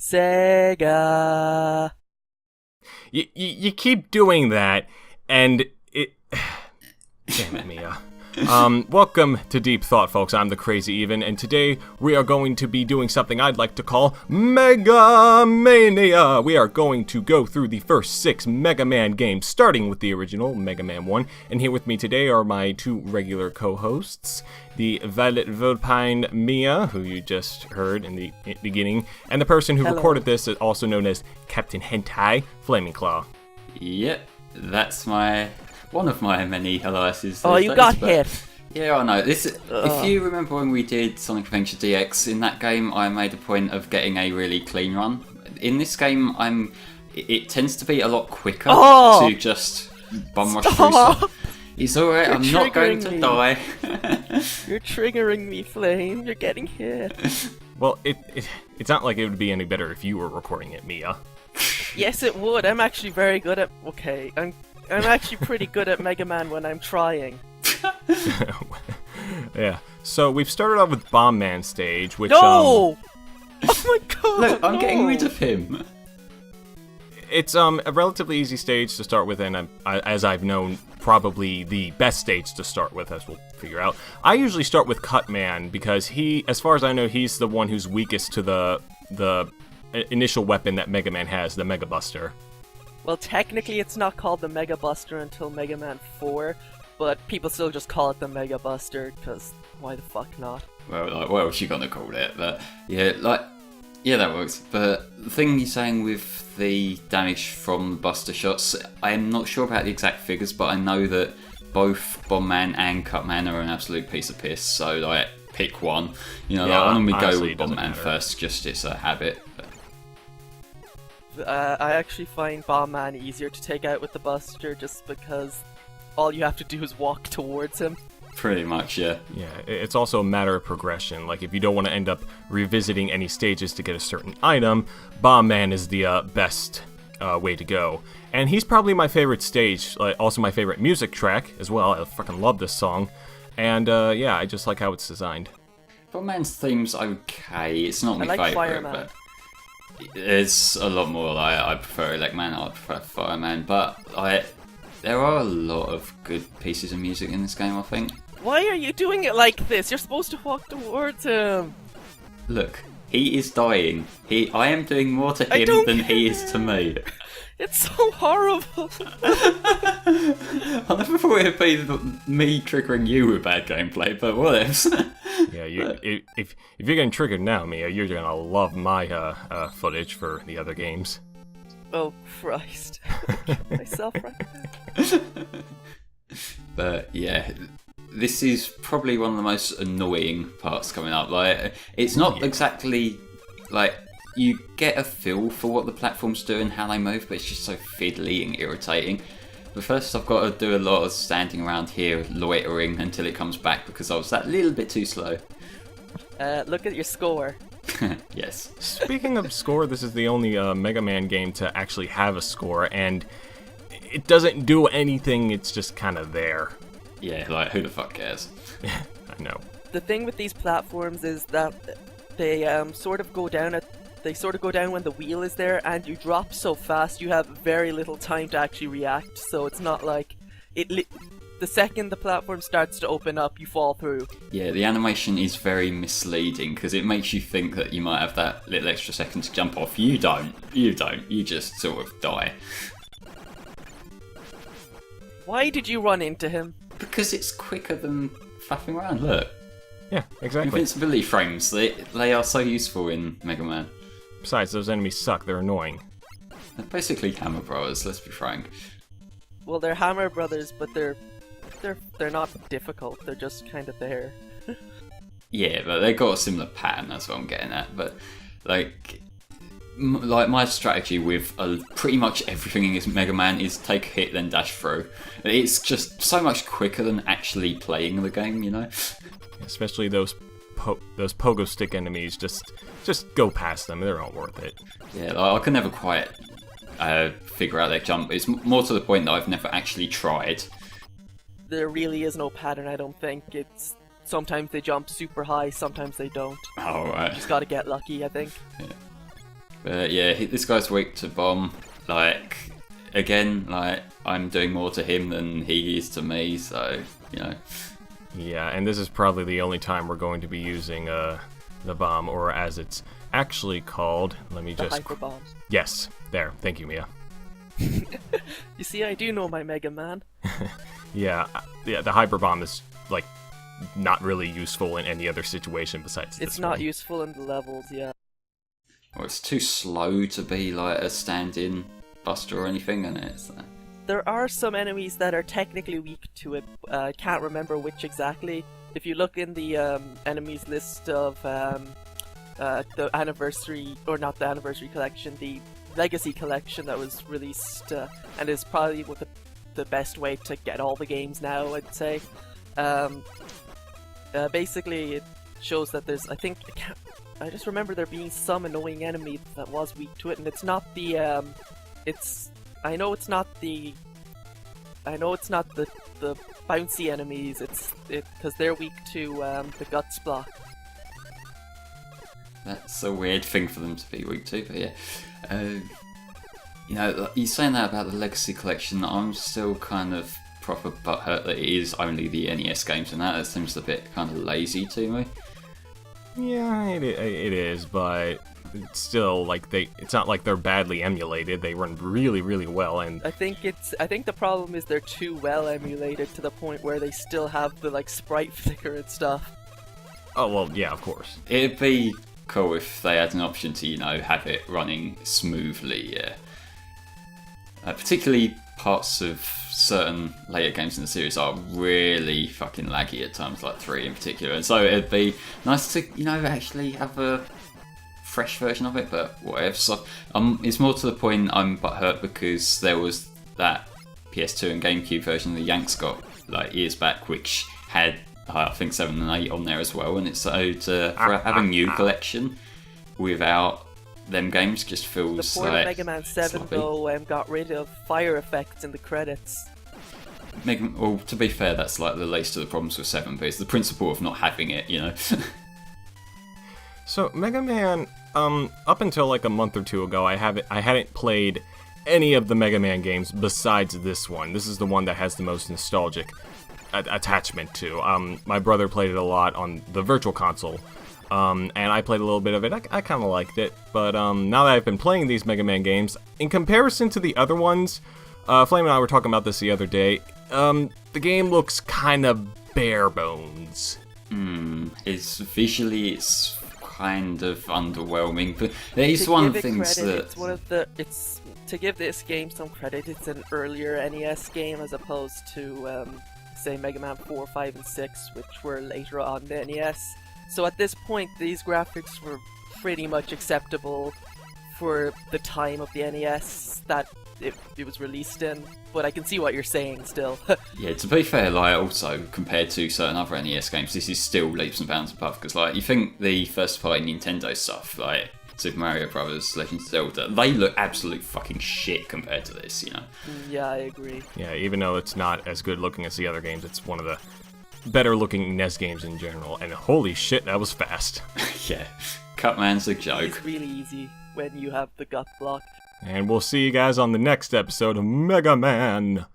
Sega. You keep doing that, and it... Damn it, Mia. Welcome to Deep Thought, folks. I'm the Crazy Even, and today we are going to be doing something I'd like to call MEGA MANIA. We are going to go through the first 6 Mega Man games, starting with the original Mega Man 1. And here with me today are my 2 regular co-hosts, the Violet Vulpine Mia, who you just heard in the beginning, and the person who recorded this, also known as Captain Hentai, Flaming Claw. Yep, that's one of my many aliases. Oh, you got hit. Yeah, I know. If you remember when we did Sonic Adventure DX, in that game I made a point of getting a really clean run. In this game, it tends to be a lot quicker to just bum rush through stuff. It's alright, I'm not going to die. You're triggering me, Flame. You're getting hit. Well, it's not like it would be any better if you were recording it, Mia. Yes, it would. I'm actually very good at... Okay, I'm actually pretty good at Mega Man when I'm trying. Yeah. So we've started off with Bomb Man stage, which No! Oh my god! Look, I'm getting rid of him. It's a relatively easy stage to start with, and as I've known, probably the best stage to start with, as we'll figure out. I usually start with Cut Man because he, as far as I know, he's the one who's weakest to the initial weapon that Mega Man has, the Mega Buster. Well, technically it's not called the Mega Buster until Mega Man 4, but people still just call it the Mega Buster, because why the fuck not? Well, what else you gonna call it? But yeah, that works. But the thing you're saying with the damage from Buster shots, I'm not sure about the exact figures, but I know that both Bomb Man and Cut Man are an absolute piece of piss, so pick one. I normally go with Bomb Man first, just it's a habit. I actually find Bomb Man easier to take out with the Buster just because all you have to do is walk towards him. Pretty much, yeah. Yeah, it's also a matter of progression. Like, if you don't want to end up revisiting any stages to get a certain item, Bomb Man is the best way to go. And he's probably my favorite stage, also my favorite music track as well. I fucking love this song. And yeah, I just like how it's designed. Bomb Man's theme's okay. It's not my like favorite, Fireman. but there's a lot more. I prefer Elecman, I prefer Fireman, but there are a lot of good pieces of music in this game, I think. Why are you doing it like this? You're supposed to walk towards him. Look, he is dying. I am doing more to him than he is to me. It's so horrible. I never thought it'd be me triggering you with bad gameplay, but whatever. Yeah, if you're getting triggered now, Mia, you're gonna love my footage for the other games. Oh Christ! Myself right now. But yeah, this is probably one of the most annoying parts coming up. It's not exactly you get a feel for what the platforms do and how they move, but it's just so fiddly and irritating. But first I've got to do a lot of standing around here loitering until it comes back because I was that little bit too slow. Look at your score. Yes. Speaking of score, this is the only Mega Man game to actually have a score, and it doesn't do anything, it's just kind of there. Yeah, who the fuck cares? I know. The thing with these platforms is that they sort of go down when the wheel is there, and you drop so fast you have very little time to actually react, so it's not like the second the platform starts to open up, you fall through. Yeah, the animation is very misleading because it makes you think that you might have that little extra second to jump off. You don't. You just sort of die. Why did you run into him? Because it's quicker than faffing around, look. Yeah, exactly. Invincibility frames, they are so useful in Mega Man. Besides, those enemies suck, they're annoying. They're basically Hammer Brothers, let's be frank. Well, they're Hammer Brothers, but they're not difficult, they're just kind of there. Yeah, but they got a similar pattern, that's what I'm getting at. But, my strategy with pretty much everything in this Mega Man is take a hit, then dash through. It's just so much quicker than actually playing the game, Especially those pogo stick enemies, just go past them, they're not worth it. Yeah, I can never quite figure out that jump. It's more to the point that I've never actually tried. There really is no pattern, I don't think. It's sometimes they jump super high, sometimes they don't. Oh, right. You just gotta get lucky, I think. Yeah. But yeah, this guy's weak to bomb. Like, again, like, I'm doing more to him than he is to me, so, you know. Yeah, and this is probably the only time we're going to be using the bomb, or as it's actually called. Let me The just... hyper bomb. Yes, there. Thank you, Mia. You see, I do know my Mega Man. Yeah, the hyper bomb is, like, not really useful in any other situation besides this It's not one. useful in the levels, yeah. Well, it's too slow to be like a stand-in buster or anything, and it's There are some enemies that are technically weak to it. I can't remember which exactly. If you look in the enemies list of the anniversary, or not the anniversary collection, the legacy collection that was released, and is probably the best way to get all the games now, I'd say. Basically, it shows that there's, I just remember there being some annoying enemy that was weak to it, and it's not the, I know it's not the bouncy enemies, because they're weak to the guts block. that's a weird thing for them to be weak to, but yeah. You know, you're saying that about the Legacy Collection, I'm still kind of proper butthurt that it is only the NES games, and that seems a bit kind of lazy to me. Yeah, it is, but it's still, like, it's not like they're badly emulated. They run really, really well, and I think the problem is they're too well emulated to the point where they still have the, like, sprite flicker and stuff. oh well, yeah, of course. It'd be cool if they had an option to, you know, have it running smoothly, yeah. Particularly parts of certain later games in the series are really fucking laggy at times, like 3 in particular, and so it'd be nice to, you know, actually have a fresh version of it, but whatever. So, it's more to the point I'm butthurt because there was that PS2 and GameCube version the Yanks got, like, years back, which had, I think, 7 and 8 on there as well, and it's so for having new collection without them games just The feels port of like Mega Man 7 sloppy. though got rid of fire effects in the credits. Well, to be fair, that's like the least of the problems with 7, but it's the principle of not having it, you know. So Mega Man, up until like a month or two ago, I hadn't played any of the Mega Man games besides this one. This is the one that has the most nostalgic attachment to. My brother played it a lot on the Virtual Console, and I played a little bit of it. I kind of liked it, but now that I've been playing these Mega Man games, in comparison to the other ones, Flame and I were talking about this the other day, the game looks kind of bare bones. It's visually, it's kind of underwhelming, but there is To one give it thing credit, that to give this game some credit, it's an earlier NES game as opposed to say Mega Man 4, 5, and 6, which were later on the NES. So at this point, these graphics were pretty much acceptable for the time of the NES that it was released in, but I can see what you're saying still. yeah, to be fair, like, also compared to certain other NES games, this is still leaps and bounds above, because, like, you think the first party Nintendo stuff, like Super Mario Brothers, Legend of Zelda, they look absolute fucking shit compared to this, you know. Yeah, I agree. Yeah, even though it's not as good looking as the other games, it's one of the better looking NES games in general, and holy shit, that was fast. Yeah, Cutman's a joke. It's really easy when you have the gut block. And we'll see you guys on the next episode of Mega Man.